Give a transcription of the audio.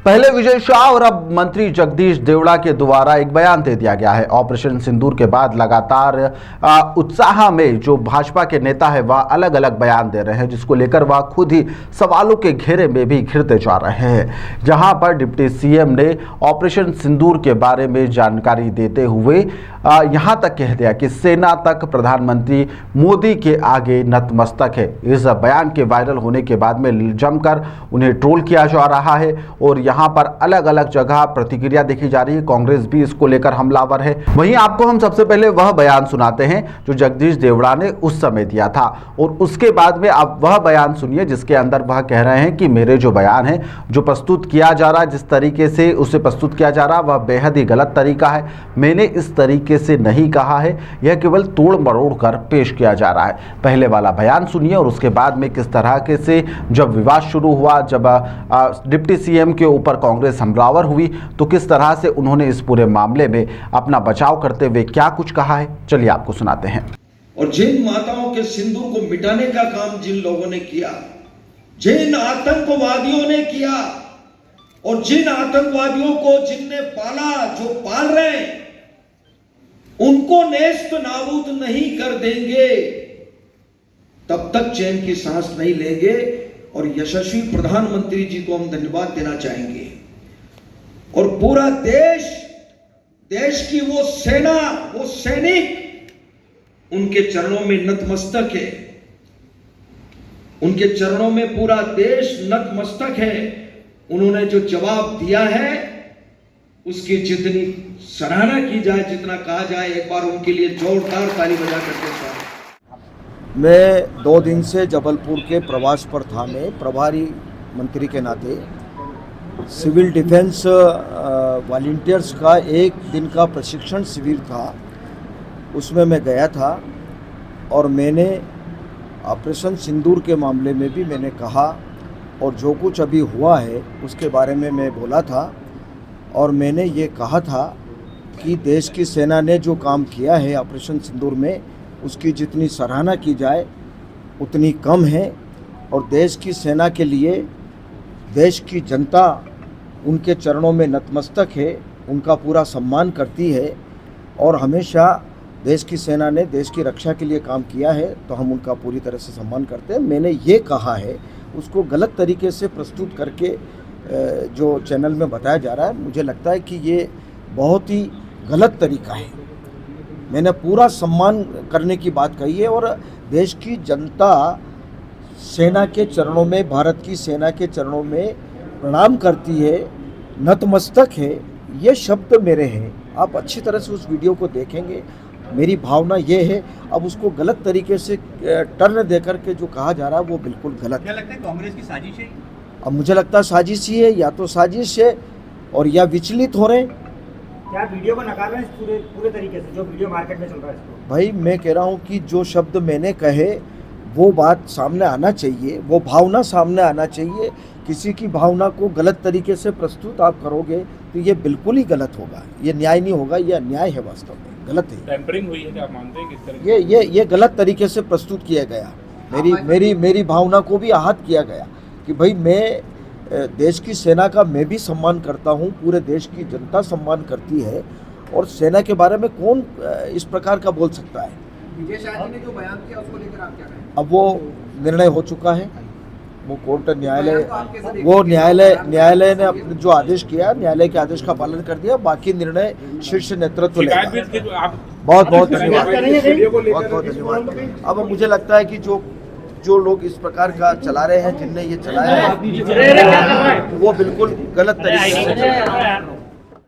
पहले विजय शाह और अब मंत्री जगदीश देवड़ा के द्वारा एक बयान दे दिया गया है। ऑपरेशन सिंदूर के बाद लगातार उत्साह में जो भाजपा के नेता है वह अलग अलग बयान दे रहे हैं, जिसको लेकर वह खुद ही सवालों के घेरे में भी घिरते जा रहे हैं। जहां पर डिप्टी सीएम ने ऑपरेशन सिंदूर के बारे में जानकारी देते हुए यहां तक कह दिया कि सेना तक प्रधानमंत्री मोदी के आगे नतमस्तक है। इस बयान के वायरल होने के बाद में जमकर उन्हें ट्रोल किया जा रहा है और यहाँ पर अलग अलग जगह प्रतिक्रिया देखी जा रही है। कांग्रेस भी इसको लेकर हमलावर है। वहीं आपको हम सबसे पहले वह बयान सुनाते हैं जो जगदीश देवड़ा ने उस समय दिया था और उसके बाद में आप वह बयान सुनिए जिसके अंदर वह कह रहे हैं कि मेरे जो बयान है जो प्रस्तुत किया जा रहा है, जिस तरीके से उसे प्रस्तुत किया जा रहा है वह बेहद ही गलत तरीका है। मैंने इस तरीके से नहीं कहा है, यह केवल तोड़ मरोड़ कर पेश किया जा रहा है। पहले वाला बयान सुनिए और उसके बाद में किस तरह के से जब विवाद शुरू हुआ, जब डिप्टी सीएम के ऊपर कांग्रेस हमलावर हुई तो किस तरह से उन्होंने इस पूरे मामले में अपना बचाव करते हुए क्या कुछ कहा है, चलिए आपको सुनाते हैं। और जिन माताओं के सिंदूर को मिटाने का काम जिन लोगों ने किया, जिन आतंकवादियों ने किया और जिन आतंकवादियों को जिनने पाला, जो पाल रहे हैं, उनको नेस्त नाबूद नहीं कर देंगे तब तक चैन की सांस नहीं लेंगे। और यशस्वी प्रधानमंत्री जी को हम धन्यवाद देना चाहेंगे और पूरा देश की वो सेना, वो सैनिक उनके चरणों में नतमस्तक है। उनके चरणों में पूरा देश नतमस्तक है। उन्होंने जो जवाब दिया है उसकी जितनी सराहना की जाए, जितना कहा जाए, एक बार उनके लिए जोरदार ताली बजा करके स्वागत। मैं 2 दिन से जबलपुर के प्रवास पर था। मैं प्रभारी मंत्री के नाते सिविल डिफेंस वॉलंटियर्स का 1 दिन का प्रशिक्षण शिविर था, उसमें मैं गया था और मैंने ऑपरेशन सिंदूर के मामले में भी मैंने कहा और जो कुछ अभी हुआ है उसके बारे में मैं बोला था। और मैंने ये कहा था कि देश की सेना ने जो काम किया है ऑपरेशन सिंदूर में, उसकी जितनी सराहना की जाए उतनी कम है। और देश की सेना के लिए देश की जनता उनके चरणों में नतमस्तक है, उनका पूरा सम्मान करती है और हमेशा देश की सेना ने देश की रक्षा के लिए काम किया है तो हम उनका पूरी तरह से सम्मान करते हैं। मैंने ये कहा है, उसको गलत तरीके से प्रस्तुत करके जो चैनल में बताया जा रहा है, मुझे लगता है कि ये बहुत ही गलत तरीका है। मैंने पूरा सम्मान करने की बात कही है और देश की जनता सेना के चरणों में, भारत की सेना के चरणों में प्रणाम करती है, नतमस्तक है। ये शब्द मेरे हैं। आप अच्छी तरह से उस वीडियो को देखेंगे। मेरी भावना ये है, अब उसको गलत तरीके से टर्न देकर के जो कहा जा रहा है वो बिल्कुल गलत है। क्या लगता है कांग्रेस की साजिश है? अब मुझे लगता है साजिश ही है, या तो साजिश है और या विचलित हो रहे हैं। क्या वीडियो को नकार रहे हैं पूरे तरीके से, जो वीडियो मार्केट में चल रहा है इसको? भाई मैं कह रहा हूँ कि जो शब्द मैंने कहे वो बात सामने आना चाहिए, वो भावना सामने आना चाहिए। किसी की भावना को गलत तरीके से प्रस्तुत आप करोगे तो ये बिल्कुल ही गलत होगा, ये न्याय नहीं होगा, ये अन्याय है, वास्तव में गलत है। टेम्परिंग हुई है, क्या आप मानते हैं किस तरह? ये गलत तरीके से प्रस्तुत किया गया। मेरी भावना को भी आहत किया गया कि भाई मैं देश की सेना का मैं भी सम्मान करता हूँ, पूरे देश की जनता सम्मान करती है और सेना के बारे में कौन इस प्रकार का बोल सकता है। विजय शाह जी ने जो बयान किया उसको लेकर आप क्या कहें? अब वो निर्णय हो चुका है, वो कोर्ट न्यायालय ने अपने जो आदेश किया, न्यायालय के आदेश का पालन कर दिया। बाकी निर्णय शीर्ष नेतृत्व लेगा। बहुत बहुत धन्यवाद, बहुत बहुत धन्यवाद। अब मुझे लगता है कि जो लोग इस प्रकार का चला रहे हैं, जिनने ये चलाया है, वो बिल्कुल गलत तरीके से